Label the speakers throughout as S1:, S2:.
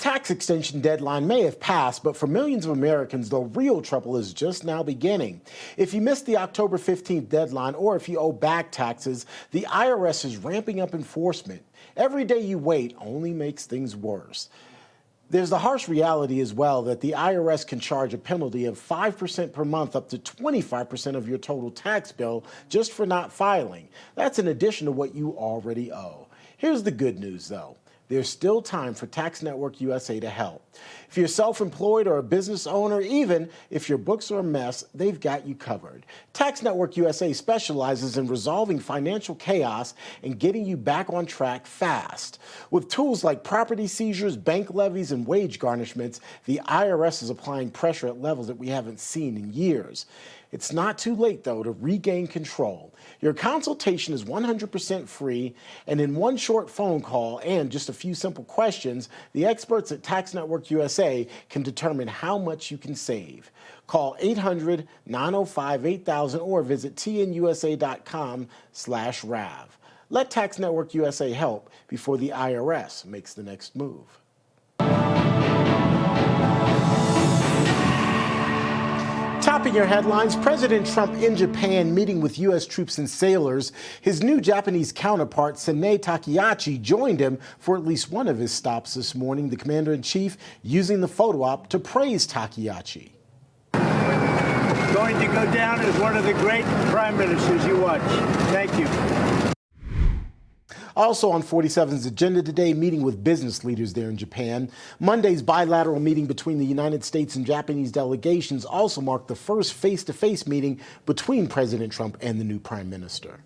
S1: Tax extension deadline may have passed, but for millions of Americans, the real trouble is just now beginning. If you missed the October 15th deadline or if you owe back taxes, the IRS is ramping up enforcement. Every day you wait only makes things worse. There's the harsh reality as well that the IRS can charge a penalty of 5% per month up to 25% of your total tax bill just for not filing. That's in addition to what you already owe. Here's the good news, though. There's still time for Tax Network USA to help. If you're self-employed or a business owner, even if your books are a mess, they've got you covered. Tax Network USA specializes in resolving financial chaos and getting you back on track fast. With tools like property seizures, bank levies, and wage garnishments, the IRS is applying pressure at levels that we haven't seen in years. It's not too late, though, to regain control. Your consultation is 100% free, and in one short phone call and just a few simple questions, the experts at Tax Network USA can determine how much you can save. Call 800-905-8000 or visit tnusa.com/RAV. Let Tax Network USA help before the IRS makes the next move. Topping your headlines, President Trump in Japan meeting with U.S. troops and sailors. His new Japanese counterpart, Sanae Takehashi, joined him for at least one of his stops this morning, the commander-in-chief using the photo op to praise Takehashi.
S2: Going to go down as one of the great prime ministers you watch. Thank you.
S1: Also on 47's agenda today, meeting with business leaders there in Japan. Monday's bilateral meeting between the United States and Japanese delegations also marked the first face-to-face meeting between President Trump and the new prime minister.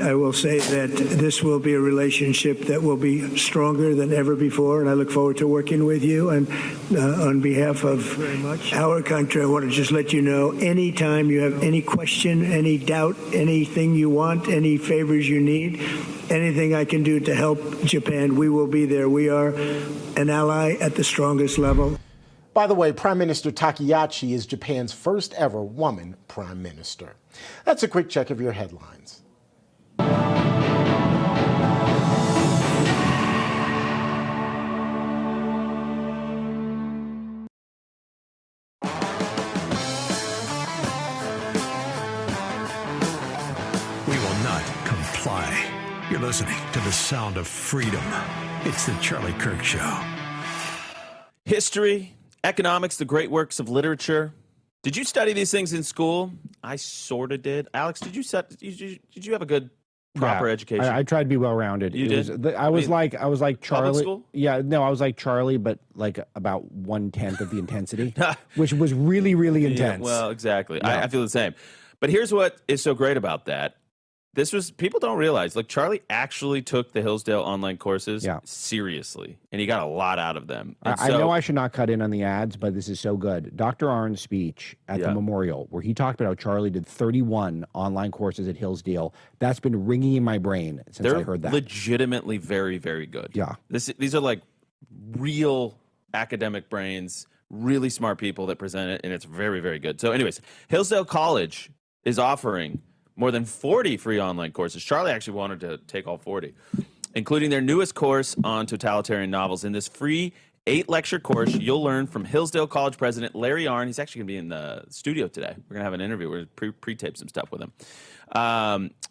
S3: I will say that this will be a relationship that will be stronger than ever before, and I look forward to working with you. And on behalf of our country, I want to just let you know, anytime you have any question, any doubt, anything you want, any favors you need, anything I can do to help Japan, we will be there. We are an ally at the strongest level.
S1: By the way, Prime Minister Takehashi is Japan's first ever woman prime minister. That's a quick check of your headlines.
S4: You're listening to the sound of freedom. It's the Charlie Kirk Show.
S5: History, economics, the great works of literature. Did you study these things in school? I sort of did. Alex, did you have a good proper education?
S6: I tried to be well-rounded.
S5: You did?
S6: I was like Charlie.
S5: Public school?
S6: Yeah, no, I was like Charlie, but like about 1/10 of the intensity, which was really, really intense.
S5: Yeah, well, exactly.
S6: Yeah.
S5: I feel the same. But here's what is so great about that. People don't realize, like, Charlie actually took the Hillsdale online courses seriously, and he got a lot out of them.
S6: I know I should not cut in on the ads, but this is so good. Dr. Arndt's speech at the memorial, where he talked about how Charlie did 31 online courses at Hillsdale, that's been ringing in my brain since I heard that.
S5: They're legitimately very, very good.
S6: Yeah.
S5: These are like real academic brains, really smart people that present it, and it's very, very good. So anyways, Hillsdale College is offering more than 40 free online courses. Charlie actually wanted to take all 40, including their newest course on totalitarian novels. In this free 8-lecture course, you'll learn from Hillsdale College President Larry Arnn. He's actually going to be in the studio today. We're going to have an interview. We're going to pre-tape some stuff with him.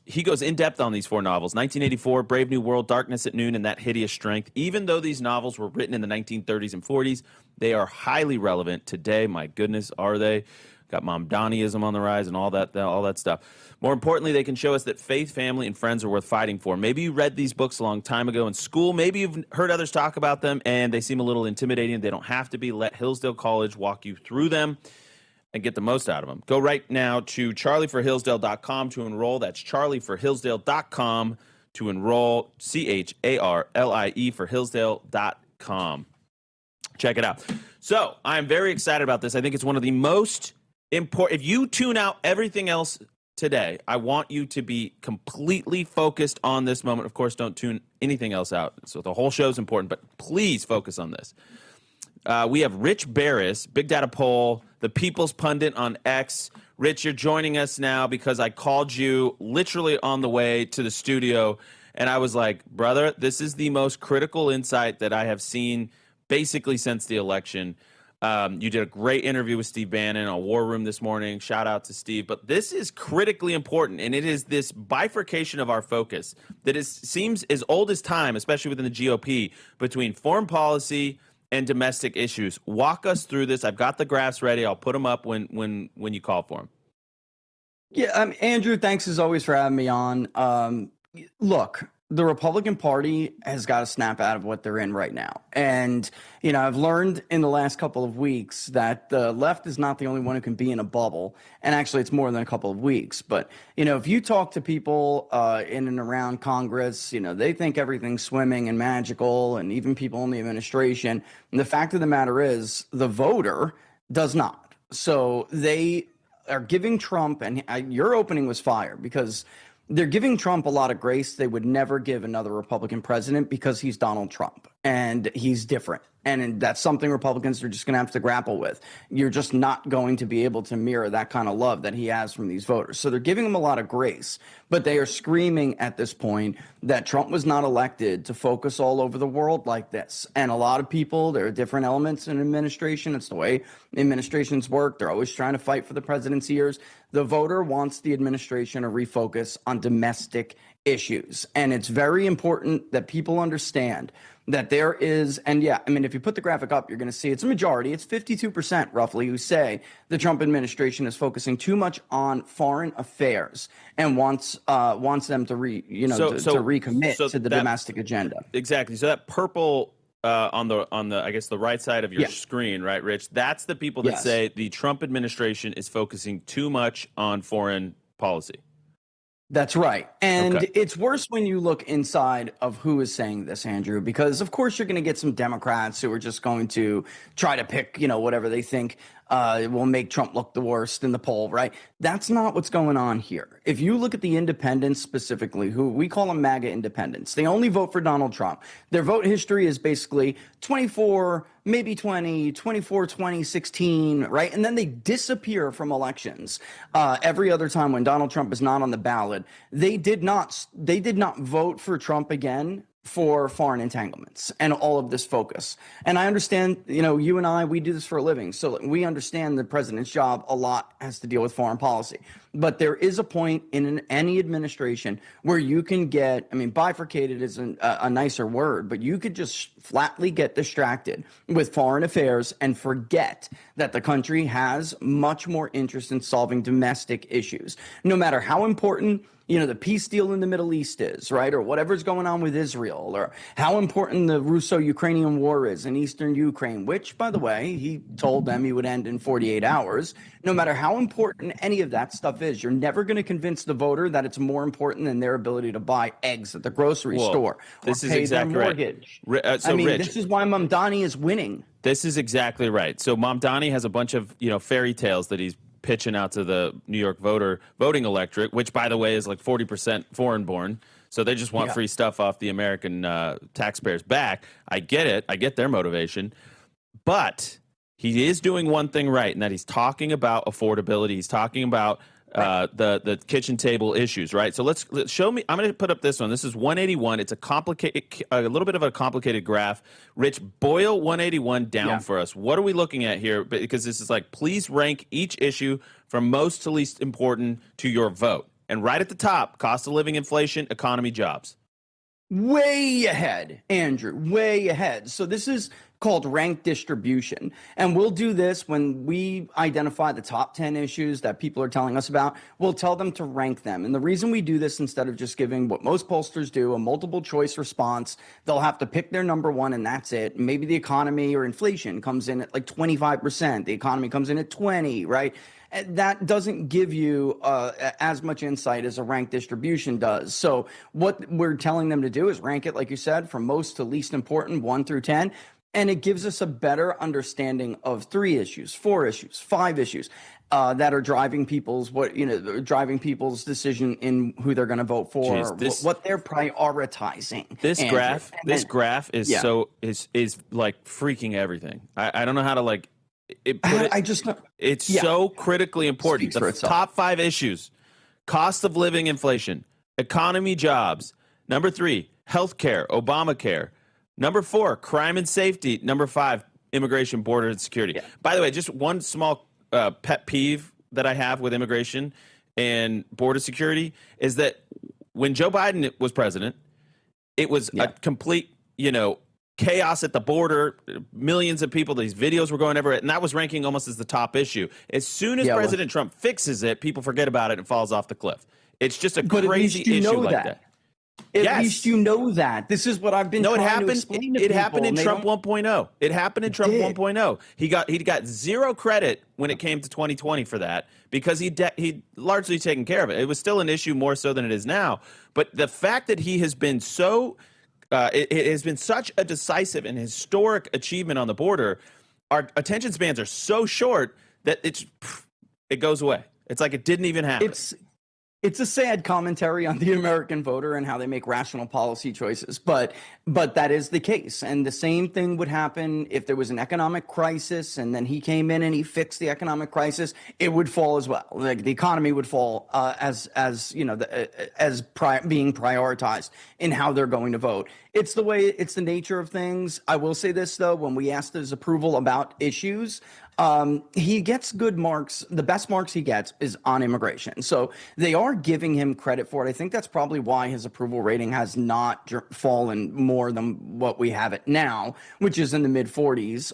S5: He goes in-depth on these 4 novels: 1984, Brave New World, Darkness at Noon, and That Hideous Strength. Even though these novels were written in the 1930s and 40s, they are highly relevant today. My goodness, are they? Got Momdaniism on the rise and all that stuff. More importantly, they can show us that faith, family, and friends are worth fighting for. Maybe you read these books a long time ago in school. Maybe you've heard others talk about them, and they seem a little intimidating. They don't have to be. Let Hillsdale College walk you through them and get the most out of them. Go right now to charlieforhillsdale.com to enroll. That's charlieforhillsdale.com to enroll. CHARLIE for Hillsdale.com. Check it out. So I'm very excited about this. I think it's one of the most important. If you tune out everything else today, I want you to be completely focused on this moment. Of course, don't tune anything else out. So the whole show is important, but please focus on this. We have Rich Baris, Big Data Poll, the People's Pundit on X. Rich, you're joining us now because I called you literally on the way to the studio, and I was like, brother, this is the most critical insight that I have seen basically since the election. You did a great interview with Steve Bannon on War Room this morning. Shout out to Steve. But this is critically important, and it is this bifurcation of our focus that seems as old as time, especially within the GOP, between foreign policy and domestic issues. Walk us through this. I've got the graphs ready. I'll put them up when you call for them.
S7: Yeah, Andrew, thanks as always for having me on. Look, the Republican Party has got to snap out of what they're in right now. And, I've learned in the last couple of weeks that the left is not the only one who can be in a bubble. And actually, it's more than a couple of weeks. But, if you talk to people in and around Congress, they think everything's swimming and magical, and even people in the administration. And the fact of the matter is, the voter does not. So they are giving Trump, and your opening was fire, because they're giving Trump a lot of grace they would never give another Republican president, because he's Donald Trump and he's different. And that's something Republicans are just going to have to grapple with. You're just not going to be able to mirror that kind of love that he has from these voters. So they're giving him a lot of grace, but they are screaming at this point that Trump was not elected to focus all over the world like this. And a lot of people, there are different elements in administration. It's the way administrations work. They're always trying to fight for the president's ears. The voter wants the administration to refocus on domestic issues. And it's very important that people understand that there is, and if you put the graphic up, you're going to see it's a majority. It's 52% roughly who say the Trump administration is focusing too much on foreign affairs and wants them to recommit to the domestic agenda.
S5: Exactly. So that purple on the I guess the right side of your screen, right, Rich? That's the people that say the Trump administration is focusing too much on foreign policy.
S7: That's right. And it's worse when you look inside of who is saying this, Andrew, because of course you're going to get some Democrats who are just going to try to pick, whatever they think will make Trump look the worst in the poll, right? That's not what's going on here. If you look at the independents specifically, who we call them MAGA independents, they only vote for Donald Trump. Their vote history is basically 24, maybe 20, 24, 20, 16, right? And then they disappear from elections every other time when Donald Trump is not on the ballot. They did not vote for Trump again for foreign entanglements and all of this focus. And I understand, you and I, we do this for a living. So we understand the president's job a lot has to deal with foreign policy. But there is a point in any administration where you can get, bifurcated is a nicer word, but you could just flatly get distracted with foreign affairs and forget that the country has much more interest in solving domestic issues. No matter how important the peace deal in the Middle East is, right? Or whatever's going on with Israel, or how important the Russo-Ukrainian war is in eastern Ukraine, which, by the way, he told them he would end in 48 hours. No matter how important any of that stuff is, you're never going to convince the voter that it's more important than their ability to buy eggs at the grocery store or pay their mortgage.
S5: Rich,
S7: this is why Mamdani is winning.
S5: This is exactly right. So Mamdani has a bunch of, fairy tales that he's pitching out to the New York voting electorate, which, by the way, is like 40% foreign born. So they just want free stuff off the American taxpayers' back. I get it. I get their motivation. But he is doing one thing right, and that he's talking about affordability. He's talking about the kitchen table issues, right? So let's show me. I'm going to put up this one. This is 181. It's a little bit of a complicated graph. Rich, boil 181 down for us. What are we looking at here? Because this is like, please rank each issue from most to least important to your vote. And right at the top, cost of living, inflation, economy, jobs.
S7: Way ahead, Andrew, way ahead. So this is called rank distribution. And we'll do this when we identify the top 10 issues that people are telling us about. We'll tell them to rank them. And the reason we do this, instead of just giving what most pollsters do, a multiple choice response, they'll have to pick their number one and that's it. Maybe the economy or inflation comes in at like 25%. The economy comes in at 20, right? That doesn't give you as much insight as a rank distribution does. So what we're telling them to do is rank it, like you said, from most to least important, 1 through 10. And it gives us a better understanding of 3 issues, 4 issues, 5 issues that are driving people's decision in who they're going to vote for, what they're prioritizing.
S5: This graph is is like freaking everything. I don't know how to like. It's so critically important. The top 5 issues: cost of living, inflation, economy, jobs. Number 3, healthcare, Obamacare. Number 4, crime and safety. Number 5, immigration, border, and security.
S7: Yeah.
S5: By the way, just one small pet peeve that I have with immigration and border security is that when Joe Biden was president, it was a complete, chaos at the border, millions of people, these videos were going everywhere, and that was ranking almost as the top issue. As soon as President Trump fixes it, people forget about it and falls off the cliff. It's just a crazy issue like that.
S7: At least you know that. This is what I've been trying to explain to people.
S5: It happened in Trump 1.0. It happened in Trump 1.0. He got zero credit when it came to 2020 for that because he largely taken care of it. It was still an issue more so than it is now. But the fact that he has been so it has been such a decisive and historic achievement on the border, our attention spans are so short that it goes away. It's like it didn't even happen.
S7: It's a sad commentary on the American voter and how they make rational policy choices, but that is the case. And the same thing would happen if there was an economic crisis and then he came in and he fixed the economic crisis. It would fall as well. Like the economy would fall as being prioritized in how they're going to vote. It's the nature of things. I will say this though, when we asked his approval about issues, he gets good marks. The best marks he gets is on immigration. So they are giving him credit for it. I think that's probably why his approval rating has not fallen more than what we have it now, which is in the mid 40s.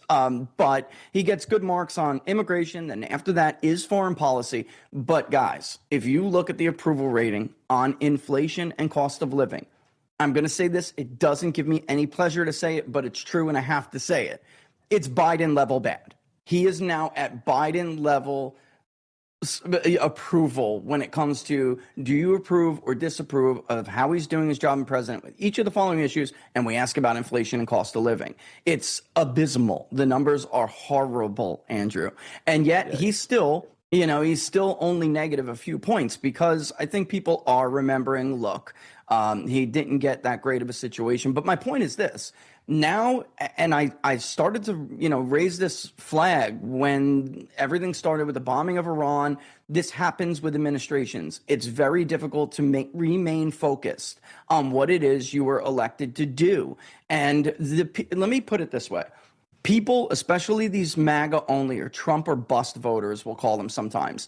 S7: But he gets good marks on immigration. Then after that is foreign policy. But guys, if you look at the approval rating on inflation and cost of living, I'm going to say this. It doesn't give me any pleasure to say it, but it's true and I have to say it. It's Biden level bad. He is now at Biden level approval when it comes to do you approve or disapprove of how he's doing his job as president with each of the following issues, and we ask about inflation and cost of living. It's abysmal. The numbers are horrible, Andrew. And yet he's still only negative a few points because I think people are remembering, look, he didn't get that great of a situation. But my point is this. Now, and I started to, raise this flag when everything started with the bombing of Iran. This happens with administrations. It's very difficult to remain focused on what it is you were elected to do. And let me put it this way. People, especially these MAGA only or Trump or bust voters, we'll call them sometimes,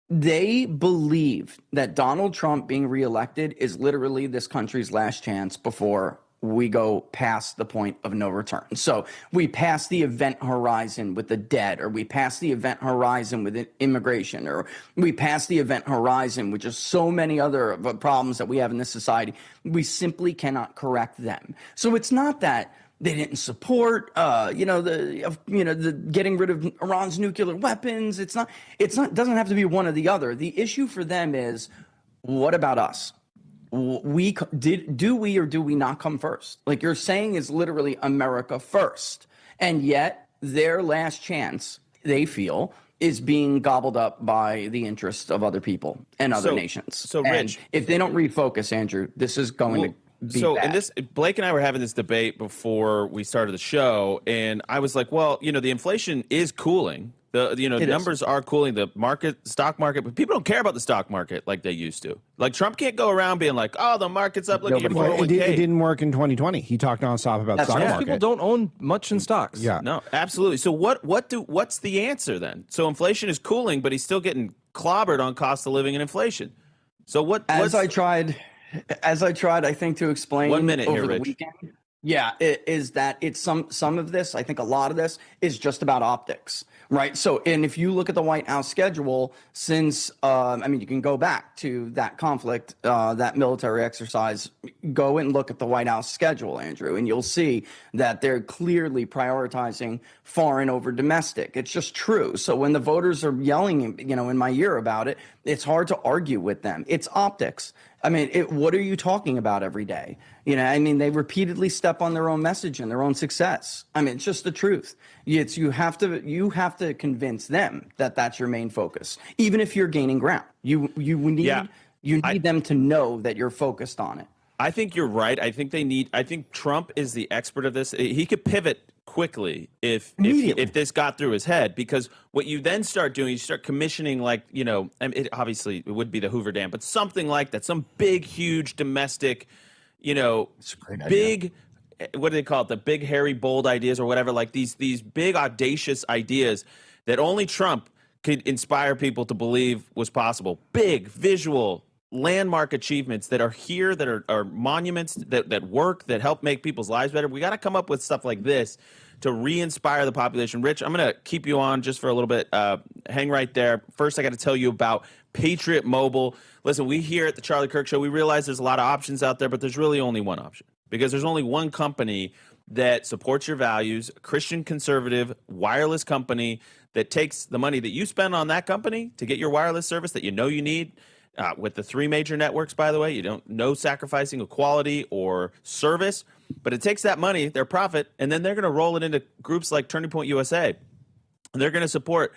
S7: they believe that Donald Trump being reelected is literally this country's last chance before we go past the point of no return. So we pass the event horizon with the debt, or we pass the event horizon with immigration, or we pass the event horizon with just so many other problems that we have in this society. We simply cannot correct them. So it's not that they didn't support, the getting rid of Iran's nuclear weapons. It doesn't have to be one or the other. The issue for them is, what about us? Do we or do we not come first? Like you're saying is literally America first. And yet their last chance, they feel, is being gobbled up by the interests of other people and other nations.
S5: So Rich,
S7: if they don't refocus, Andrew, this is going to be bad.
S5: Blake and I were having this debate before we started the show, and I was like, well, the inflation is cooling. The numbers are cooling, the stock market, but people don't care about the stock market like they used to. Like Trump can't go around being like, oh, the market's up. Look at your 401k.
S6: It didn't work in 2020. He talked nonstop about the stock market.
S8: People don't own much in stocks.
S6: Yeah,
S5: no, absolutely. So what's the answer then? So inflation is cooling, but he's still getting clobbered on cost of living and inflation. So As I tried,
S7: I think, to explain
S5: 1 minute
S7: over
S5: here,
S7: the
S5: Rich.
S7: weekend. Yeah, is that it's some of this, I think a lot of this is just about optics, right? So, and if you look at the White House schedule since, you can go back to that conflict, that military exercise, go and look at the White House schedule, Andrew, and you'll see that they're clearly prioritizing foreign over domestic. It's just true. So when the voters are yelling, in my ear about it, it's hard to argue with them. It's optics. What are you talking about every day? They repeatedly step on their own message and their own success. It's just the truth. You have to convince them that that's your main focus, even if you're gaining ground. You need them to know that you're focused on it.
S5: I think you're right. I think Trump is the expert of this. He could pivot quickly if this got through his head, because what you then start doing, you start commissioning obviously it would be the Hoover Dam, but something like that, some big, huge domestic, big what do they call it? The big, hairy, bold ideas or whatever, like these big, audacious ideas that only Trump could inspire people to believe was possible. Big, visual, landmark achievements that are here, that are monuments that work, that help make people's lives better. We got to come up with stuff like this to re-inspire the population. Rich, I'm going to keep you on just for a little bit. Hang right there. First, I got to tell you about Patriot Mobile. Listen, we here at the Charlie Kirk Show, we realize there's a lot of options out there, but there's really only one option because there's only one company that supports your values, a Christian conservative wireless company that takes the money that you spend on that company to get your wireless service that you know you need. With the 3 major networks, by the way, no sacrificing of quality or service, but it takes that money, their profit, and then they're going to roll it into groups like Turning Point USA. They're going to support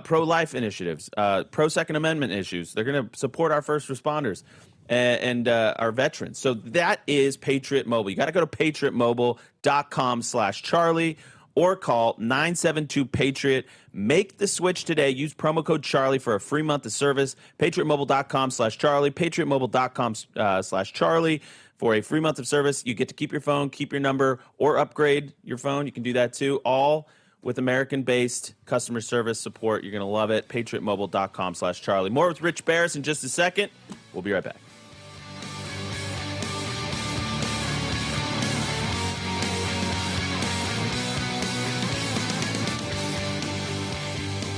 S5: pro-life initiatives, pro-Second Amendment issues. They're going to support our first responders and our veterans. So that is Patriot Mobile. You got to go to patriotmobile.com/Charlie or call 972-PATRIOT. Make the switch today. Use promo code Charlie for a free month of service. patriotmobile.com/Charlie, patriotmobile.com/Charlie for a free month of service. You get to keep your phone, keep your number, or upgrade your phone. You can do that too, all with American-based customer service support. You're going to love it. patriotmobile.com/Charlie. More with Rich Baris in just a second. We'll be right back.